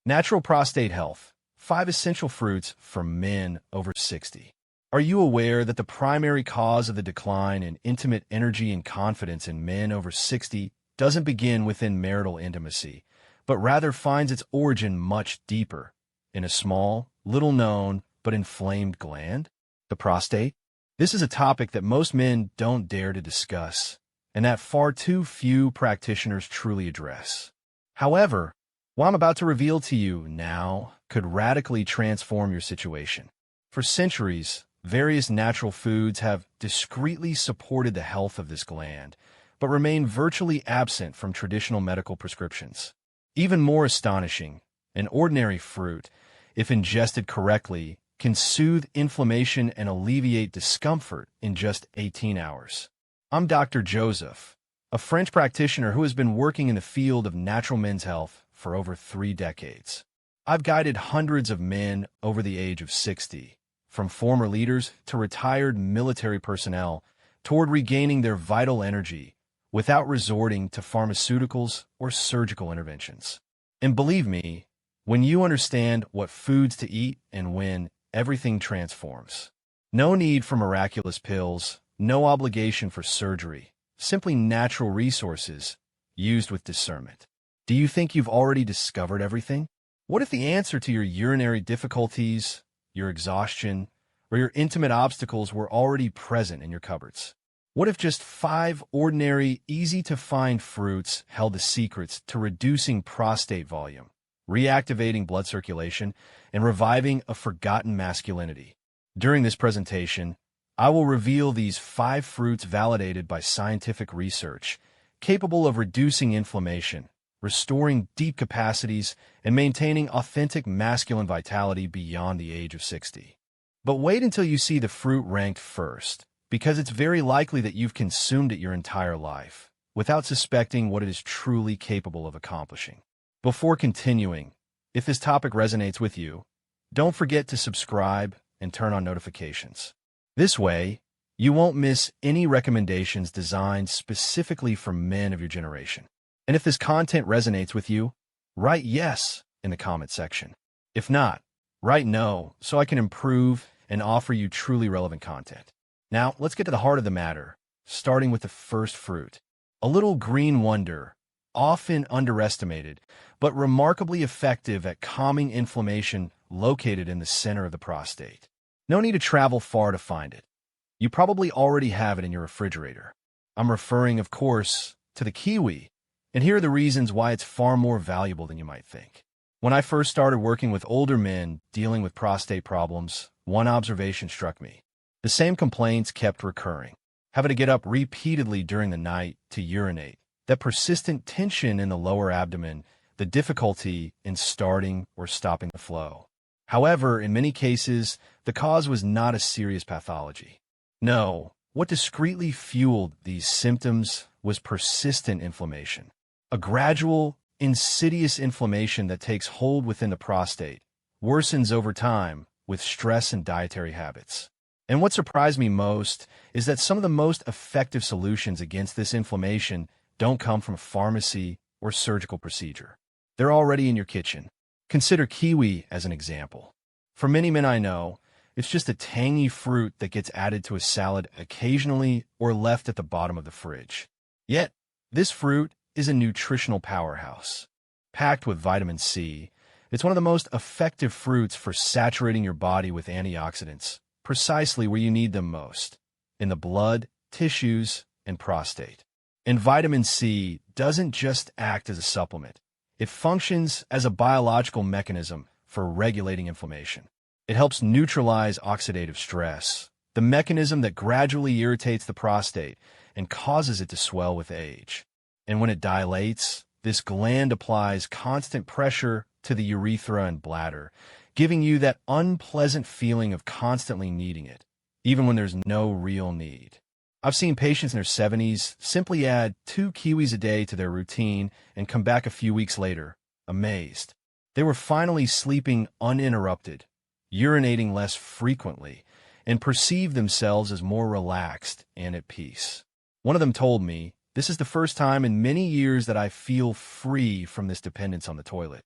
Natural prostate health. 5 essential fruits for men over 60. Are you aware that the primary cause of the decline in intimate energy and confidence in men over 60 doesn't begin within marital intimacy, but rather finds its origin much deeper, in a small, little-known, but inflamed gland? The prostate? This is a topic that most men don't dare to discuss, and that far too few practitioners truly address. However, what I'm about to reveal to you now could radically transform your situation. For centuries, various natural foods have discreetly supported the health of this gland, but remain virtually absent from traditional medical prescriptions. Even more astonishing, an ordinary fruit, if ingested correctly, can soothe inflammation and alleviate discomfort in just 18 hours. I'm Dr. Joseph, a French practitioner who has been working in the field of natural men's health for over 3 decades. I've guided hundreds of men over the age of 60, from former leaders to retired military personnel, toward regaining their vital energy without resorting to pharmaceuticals or surgical interventions. And believe me, when you understand what foods to eat and when, everything transforms. No need for miraculous pills, no obligation for surgery, simply natural resources used with discernment. Do you think you've already discovered everything? What if the answer to your urinary difficulties, your exhaustion, or your intimate obstacles were already present in your cupboards? What if just 5 ordinary, easy-to-find fruits held the secrets to reducing prostate volume, reactivating blood circulation, and reviving a forgotten masculinity? During this presentation, I will reveal these 5 fruits validated by scientific research, capable of reducing inflammation, restoring deep capacities, and maintaining authentic masculine vitality beyond the age of 60. But wait until you see the fruit ranked first, because it's very likely that you've consumed it your entire life, without suspecting what it is truly capable of accomplishing. Before continuing, if this topic resonates with you, don't forget to subscribe and turn on notifications. This way, you won't miss any recommendations designed specifically for men of your generation. And if this content resonates with you, write yes in the comment section. If not, write no so I can improve and offer you truly relevant content. Now, let's get to the heart of the matter, starting with the first fruit. A little green wonder, often underestimated, but remarkably effective at calming inflammation located in the center of the prostate. No need to travel far to find it. You probably already have it in your refrigerator. I'm referring, of course, to the kiwi. And here are the reasons why it's far more valuable than you might think. When I first started working with older men dealing with prostate problems, one observation struck me. The same complaints kept recurring. Having to get up repeatedly during the night to urinate, that persistent tension in the lower abdomen, the difficulty in starting or stopping the flow. However, in many cases, the cause was not a serious pathology. No, what discreetly fueled these symptoms was persistent inflammation. A gradual, insidious inflammation that takes hold within the prostate, worsens over time with stress and dietary habits. And what surprised me most is that some of the most effective solutions against this inflammation don't come from a pharmacy or surgical procedure. They're already in your kitchen. Consider kiwi as an example. For many men I know, it's just a tangy fruit that gets added to a salad occasionally or left at the bottom of the fridge. Yet, this fruit is a nutritional powerhouse. Packed with vitamin C, it's one of the most effective fruits for saturating your body with antioxidants, precisely where you need them most, in the blood, tissues, and prostate. And vitamin C doesn't just act as a supplement. It functions as a biological mechanism for regulating inflammation. It helps neutralize oxidative stress, the mechanism that gradually irritates the prostate and causes it to swell with age. And when it dilates, this gland applies constant pressure to the urethra and bladder, giving you that unpleasant feeling of constantly needing it, even when there's no real need. I've seen patients in their 70s simply add 2 kiwis a day to their routine and come back a few weeks later, amazed. They were finally sleeping uninterrupted, urinating less frequently, and perceived themselves as more relaxed and at peace. One of them told me, "This is the first time in many years that I feel free from this dependence on the toilet."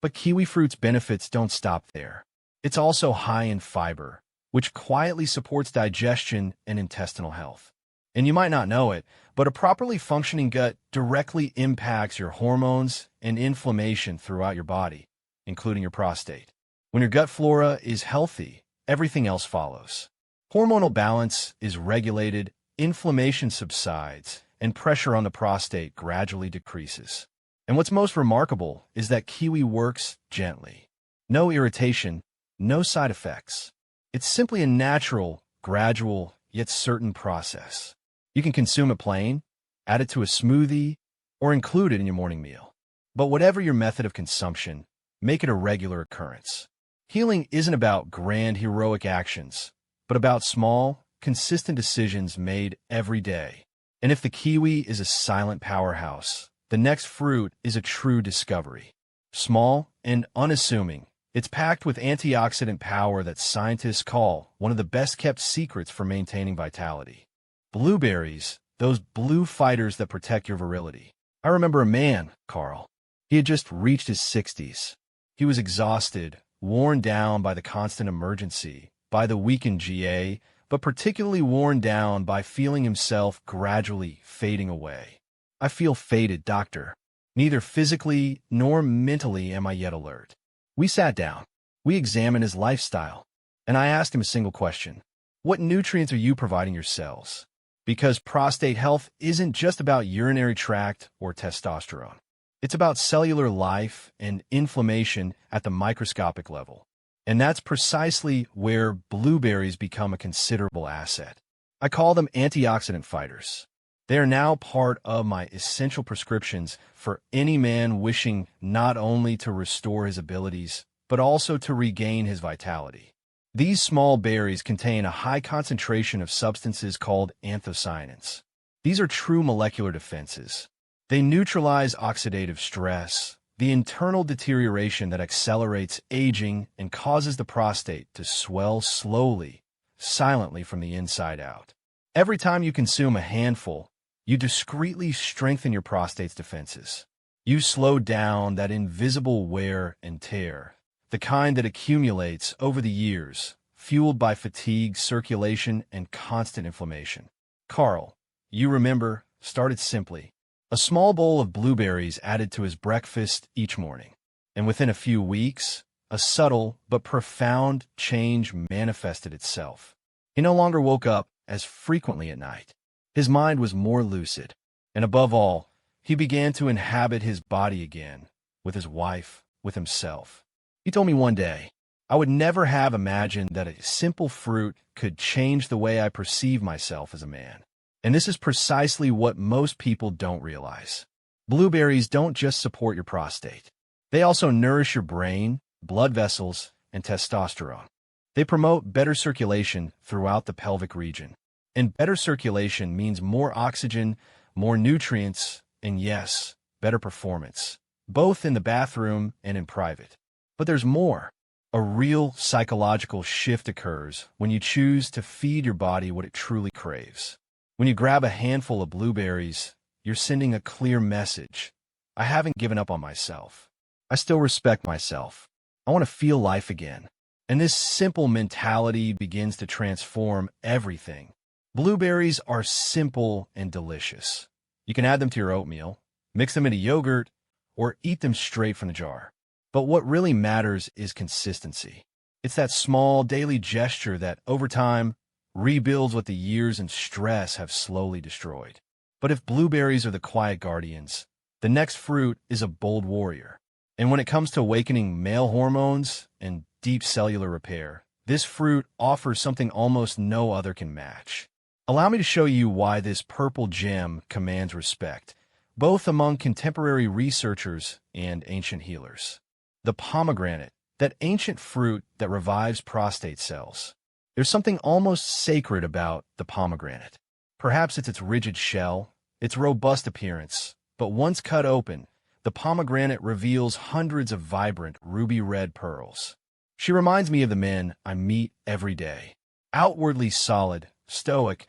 But kiwi fruit's benefits don't stop there. It's also high in fiber, which quietly supports digestion and intestinal health. And you might not know it, but a properly functioning gut directly impacts your hormones and inflammation throughout your body, including your prostate. When your gut flora is healthy, everything else follows. Hormonal balance is regulated, inflammation subsides, and pressure on the prostate gradually decreases. And what's most remarkable is that kiwi works gently. No irritation, no side effects. It's simply a natural, gradual, yet certain process. You can consume it plain, add it to a smoothie, or include it in your morning meal. But whatever your method of consumption, make it a regular occurrence. Healing isn't about grand heroic actions, but about small, consistent decisions made every day. And if the kiwi is a silent powerhouse, the next fruit is a true discovery. Small and unassuming, it's packed with antioxidant power that scientists call one of the best-kept secrets for maintaining vitality. Blueberries, those blue fighters that protect your virility. I remember a man, Carl. He had just reached his 60s. He was exhausted, worn down by the constant emergency, by the weakened GA, but particularly worn down by feeling himself gradually fading away. I feel faded, doctor. Neither physically nor mentally am I yet alert. We sat down. We examined his lifestyle. And I asked him a single question. What nutrients are you providing your cells? Because prostate health isn't just about urinary tract or testosterone. It's about cellular life and inflammation at the microscopic level. And that's precisely where blueberries become a considerable asset. I call them antioxidant fighters. They are now part of my essential prescriptions for any man wishing not only to restore his abilities, but also to regain his vitality. These small berries contain a high concentration of substances called anthocyanins. These are true molecular defenses. They neutralize oxidative stress, the internal deterioration that accelerates aging and causes the prostate to swell slowly, silently from the inside out. Every time you consume a handful, you discreetly strengthen your prostate's defenses. You slow down that invisible wear and tear, the kind that accumulates over the years, fueled by fatigue, circulation, and constant inflammation. Carl, you remember, started simply. A small bowl of blueberries added to his breakfast each morning. And within a few weeks, a subtle but profound change manifested itself. He no longer woke up as frequently at night. His mind was more lucid. And above all, he began to inhabit his body again, with his wife, with himself. He told me one day, I would never have imagined that a simple fruit could change the way I perceive myself as a man. And this is precisely what most people don't realize. Blueberries don't just support your prostate. They also nourish your brain, blood vessels, and testosterone. They promote better circulation throughout the pelvic region. And better circulation means more oxygen, more nutrients, and yes, better performance, both in the bathroom and in private. But there's more. A real psychological shift occurs when you choose to feed your body what it truly craves. When you grab a handful of blueberries, you're sending a clear message. I haven't given up on myself. I still respect myself. I want to feel life again. And this simple mentality begins to transform everything. Blueberries are simple and delicious. You can add them to your oatmeal, mix them into yogurt, or eat them straight from the jar. But what really matters is consistency. It's that small daily gesture that, over time, rebuilds what the years and stress have slowly destroyed. But if blueberries are the quiet guardians, the next fruit is a bold warrior. And when it comes to awakening male hormones and deep cellular repair, this fruit offers something almost no other can match. Allow me to show you why this purple gem commands respect, both among contemporary researchers and ancient healers. The pomegranate, that ancient fruit that revives prostate cells. There's something almost sacred about the pomegranate. Perhaps it's its rigid shell, its robust appearance, but once cut open, the pomegranate reveals hundreds of vibrant ruby-red pearls. She reminds me of the men I meet every day. Outwardly solid, stoic,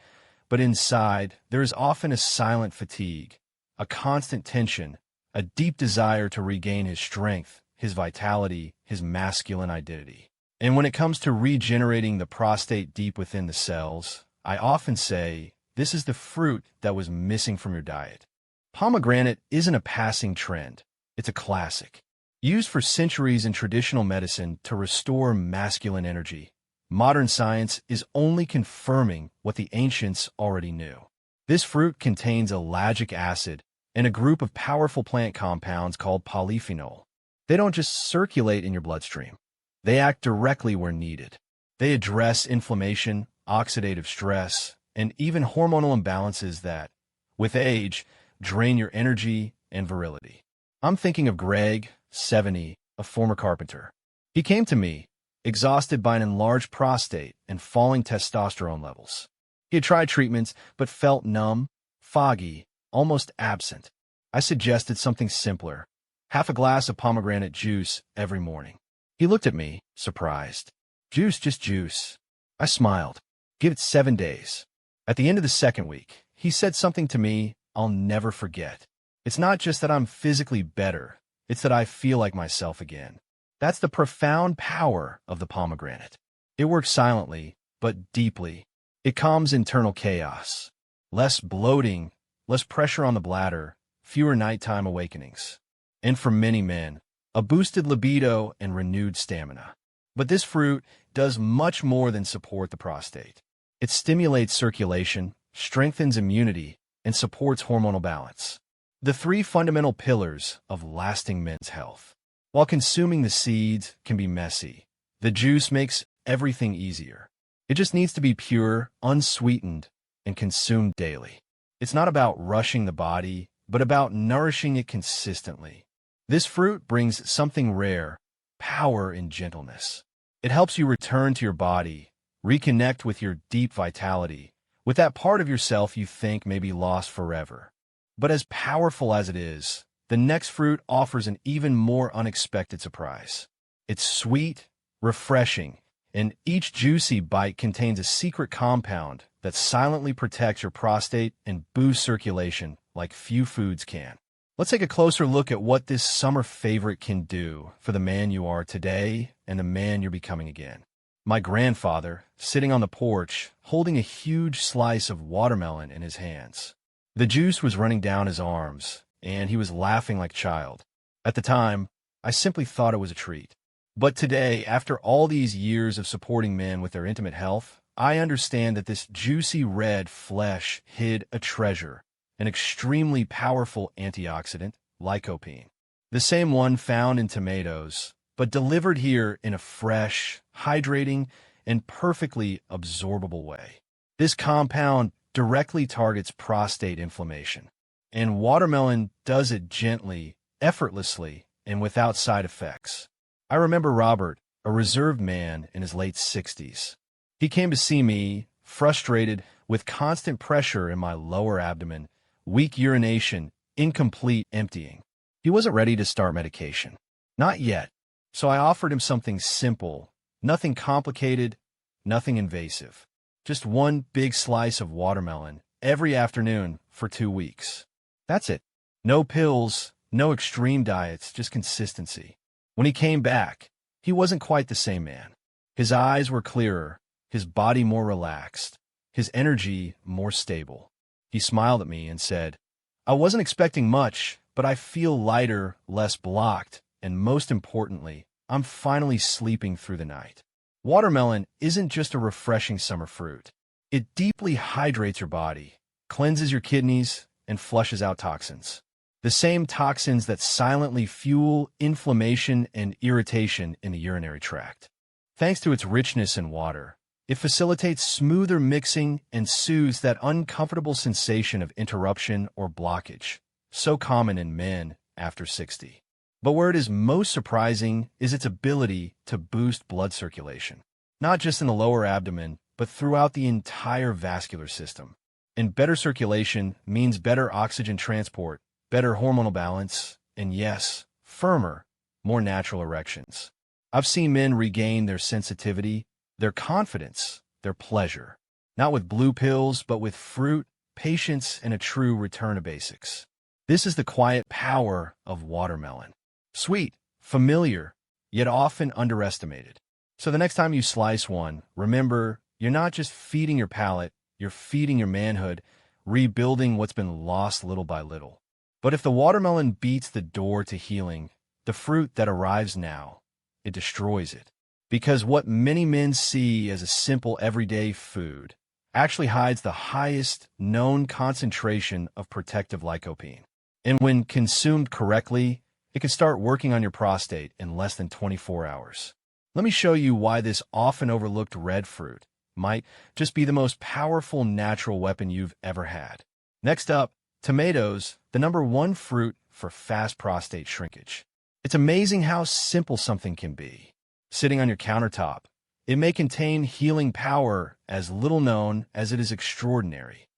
but inside there is often a silent fatigue, a constant tension, a deep desire to regain his strength, his vitality, his masculine identity. And when it comes to regenerating the prostate deep within the cells, I often say, this is the fruit that was missing from your diet. Pomegranate isn't a passing trend. It's a classic. Used for centuries in traditional medicine to restore masculine energy, modern science is only confirming what the ancients already knew. This fruit contains ellagic acid and a group of powerful plant compounds called polyphenol. They don't just circulate in your bloodstream. They act directly where needed. They address inflammation, oxidative stress, and even hormonal imbalances that, with age, drain your energy and virility. I'm thinking of Greg, 70, a former carpenter. He came to me, exhausted by an enlarged prostate and falling testosterone levels. He had tried treatments, but felt numb, foggy, almost absent. I suggested something simpler, half a glass of pomegranate juice every morning. He looked at me, surprised. Juice, just juice. I smiled. Give it 7 days. At the end of the second week, he said something to me I'll never forget. It's not just that I'm physically better, it's that I feel like myself again. That's the profound power of the pomegranate. It works silently, but deeply. It calms internal chaos. Less bloating, less pressure on the bladder, fewer nighttime awakenings. And for many men, a boosted libido and renewed stamina. But this fruit does much more than support the prostate. It stimulates circulation, strengthens immunity, and supports hormonal balance. The three fundamental pillars of lasting men's health. While consuming the seeds can be messy, the juice makes everything easier. It just needs to be pure, unsweetened, and consumed daily. It's not about rushing the body, but about nourishing it consistently. This fruit brings something rare, power and gentleness. It helps you return to your body, reconnect with your deep vitality, with that part of yourself you think may be lost forever. But as powerful as it is, the next fruit offers an even more unexpected surprise. It's sweet, refreshing, and each juicy bite contains a secret compound that silently protects your prostate and boosts circulation like few foods can. Let's take a closer look at what this summer favorite can do for the man you are today and the man you're becoming again. My grandfather, sitting on the porch, holding a huge slice of watermelon in his hands. The juice was running down his arms, and he was laughing like a child. At the time, I simply thought it was a treat. But today, after all these years of supporting men with their intimate health, I understand that this juicy red flesh hid a treasure, an extremely powerful antioxidant, lycopene. The same one found in tomatoes, but delivered here in a fresh, hydrating, and perfectly absorbable way. This compound directly targets prostate inflammation, and watermelon does it gently, effortlessly, and without side effects. I remember Robert, a reserved man in his late 60s. He came to see me, frustrated with constant pressure in my lower abdomen, weak urination, incomplete emptying. He wasn't ready to start medication. Not yet. So I offered him something simple, nothing complicated, nothing invasive. Just one big slice of watermelon every afternoon for 2 weeks. That's it. No pills, no extreme diets, just consistency. When he came back, he wasn't quite the same man. His eyes were clearer, his body more relaxed, his energy more stable. He smiled at me and said, "I wasn't expecting much, but I feel lighter, less blocked, and most importantly, I'm finally sleeping through the night." Watermelon isn't just a refreshing summer fruit. It deeply hydrates your body, cleanses your kidneys, and flushes out toxins. The same toxins that silently fuel inflammation and irritation in the urinary tract. Thanks to its richness in water, it facilitates smoother mixing and soothes that uncomfortable sensation of interruption or blockage, so common in men after 60. But where it is most surprising is its ability to boost blood circulation, not just in the lower abdomen, but throughout the entire vascular system. And better circulation means better oxygen transport, better hormonal balance, and yes, firmer, more natural erections. I've seen men regain their sensitivity, their confidence, their pleasure, not with blue pills, but with fruit, patience, and a true return to basics. This is the quiet power of watermelon. Sweet, familiar, yet often underestimated. So the next time you slice one, remember, you're not just feeding your palate, you're feeding your manhood, rebuilding what's been lost little by little. But if the watermelon beats the door to healing, the fruit that arrives now, it destroys it. Because what many men see as a simple everyday food actually hides the highest known concentration of protective lycopene. And when consumed correctly, it can start working on your prostate in less than 24 hours. Let me show you why this often overlooked red fruit might just be the most powerful natural weapon you've ever had. Next up, tomatoes, the #1 fruit for fast prostate shrinkage. It's amazing how simple something can be. Sitting on your countertop, it may contain healing power as little known as it is extraordinary.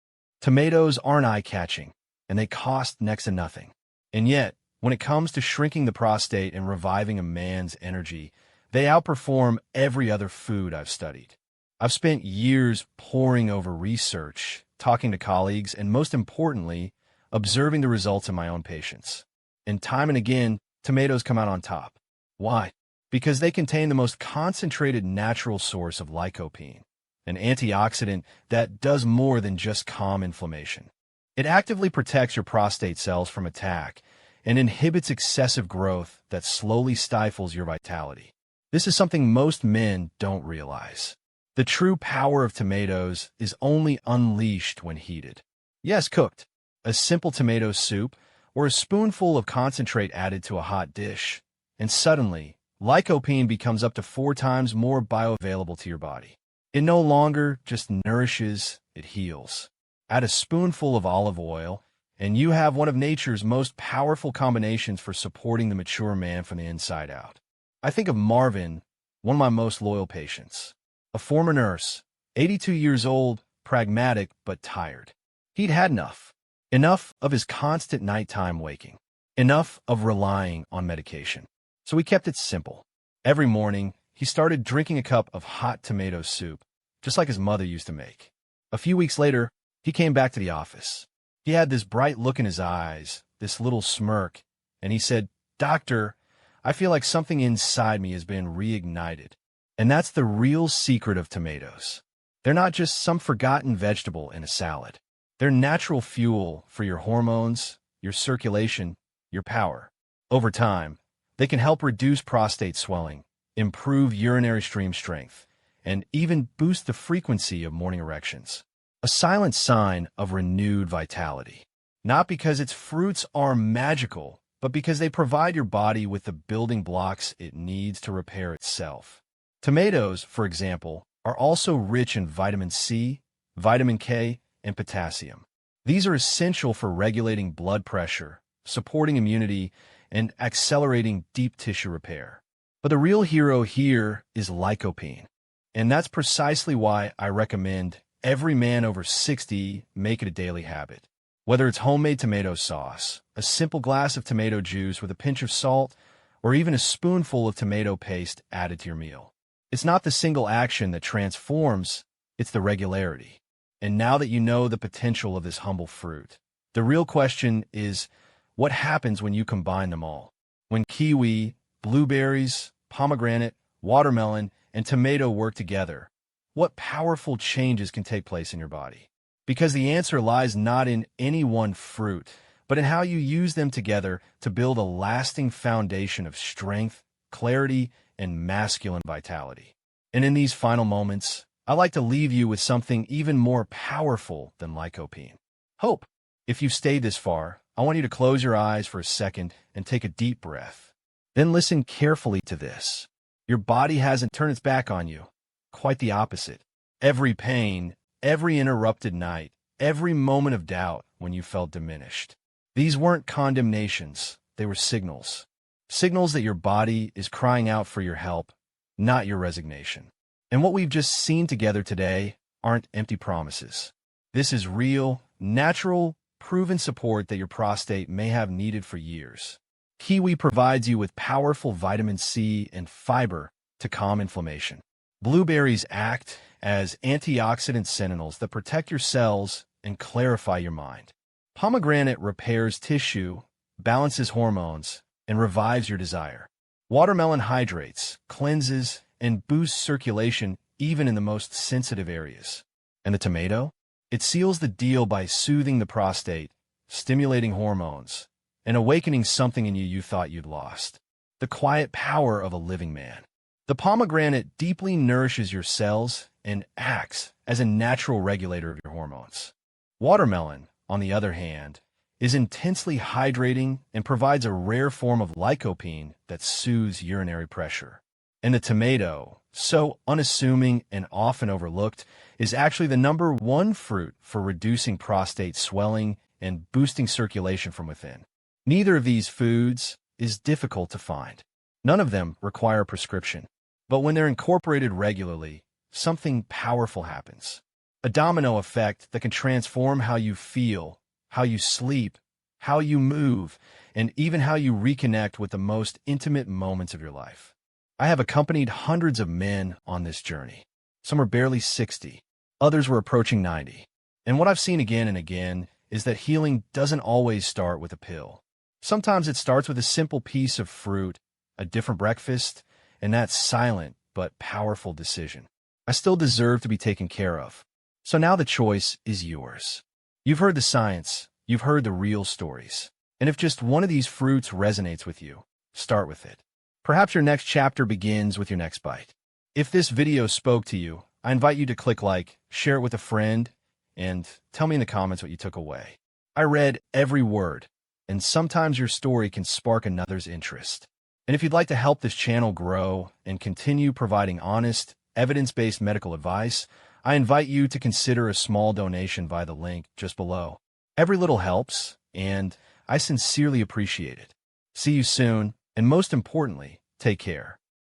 Tomatoes aren't eye-catching, and they cost next to nothing. And yet, when it comes to shrinking the prostate and reviving a man's energy, they outperform every other food I've studied. I've spent years poring over research, talking to colleagues, and most importantly, observing the results in my own patients. And time and again, tomatoes come out on top. Why? Because they contain the most concentrated natural source of lycopene, an antioxidant that does more than just calm inflammation. It actively protects your prostate cells from attack and inhibits excessive growth that slowly stifles your vitality. This is something most men don't realize. The true power of tomatoes is only unleashed when heated. Yes, cooked. A simple tomato soup or a spoonful of concentrate added to a hot dish, and suddenly, lycopene becomes up to 4 times more bioavailable to your body. It no longer just nourishes, it heals. Add a spoonful of olive oil, and you have one of nature's most powerful combinations for supporting the mature man from the inside out. I think of Marvin, one of my most loyal patients. A former nurse, 82 years old, pragmatic but tired. He'd had enough. Enough of his constant nighttime waking. Enough of relying on medication. So he kept it simple. Every morning, he started drinking a cup of hot tomato soup, just like his mother used to make. A few weeks later, he came back to the office. He had this bright look in his eyes, this little smirk, and he said, "Doctor, I feel like something inside me has been reignited." And that's the real secret of tomatoes. They're not just some forgotten vegetable in a salad. They're natural fuel for your hormones, your circulation, your power. Over time, they can help reduce prostate swelling, improve urinary stream strength, and even boost the frequency of morning erections. A silent sign of renewed vitality. Not because its fruits are magical, but because they provide your body with the building blocks it needs to repair itself. Tomatoes, for example, are also rich in vitamin C, vitamin K, and potassium. These are essential for regulating blood pressure, supporting immunity, and accelerating deep tissue repair. But the real hero here is lycopene. And that's precisely why I recommend every man over 60 make it a daily habit. Whether it's homemade tomato sauce, a simple glass of tomato juice with a pinch of salt, or even a spoonful of tomato paste added to your meal. It's not the single action that transforms, it's the regularity. And now that you know the potential of this humble fruit, the real question is, what happens when you combine them all? When kiwi, blueberries, pomegranate, watermelon, and tomato work together, what powerful changes can take place in your body? Because the answer lies not in any one fruit, but in how you use them together to build a lasting foundation of strength, clarity, and masculine vitality. And in these final moments, I like to leave you with something even more powerful than lycopene. Hope. If you've stayed this far, I want you to close your eyes for a second and take a deep breath. Then listen carefully to this. Your body hasn't turned its back on you. Quite the opposite. Every pain, every interrupted night, every moment of doubt when you felt diminished. These weren't condemnations, they were signals. Signals that your body is crying out for your help, not your resignation. And what we've just seen together today aren't empty promises. This is real, natural, proven support that your prostate may have needed for years. Kiwi provides you with powerful vitamin C and fiber to calm inflammation. Blueberries act as antioxidant sentinels that protect your cells and clarify your mind. Pomegranate repairs tissue, balances hormones, and revives your desire. Watermelon hydrates, cleanses, and boosts circulation even in the most sensitive areas. And the tomato? It seals the deal by soothing the prostate, stimulating hormones, and awakening something in you thought you'd lost. The quiet power of a living man. The pomegranate deeply nourishes your cells and acts as a natural regulator of your hormones. Watermelon, on the other hand, is intensely hydrating and provides a rare form of lycopene that soothes urinary pressure. And the tomato, so unassuming and often overlooked, is actually the #1 fruit for reducing prostate swelling and boosting circulation from within. Neither of these foods is difficult to find. None of them require a prescription. But when they're incorporated regularly, something powerful happens. A domino effect that can transform how you feel, how you sleep, how you move, and even how you reconnect with the most intimate moments of your life. I have accompanied hundreds of men on this journey. Some are barely 60. Others were approaching 90. And what I've seen again and again is that healing doesn't always start with a pill. Sometimes it starts with a simple piece of fruit, a different breakfast, and that silent but powerful decision. I still deserve to be taken care of. So now the choice is yours. You've heard the science, you've heard the real stories. And if just one of these fruits resonates with you, start with it. Perhaps your next chapter begins with your next bite. If this video spoke to you, I invite you to click like, share it with a friend, and tell me in the comments what you took away. I read every word, and sometimes your story can spark another's interest. And if you'd like to help this channel grow and continue providing honest, evidence-based medical advice, I invite you to consider a small donation via the link just below. Every little helps, and I sincerely appreciate it. See you soon, and most importantly, take care.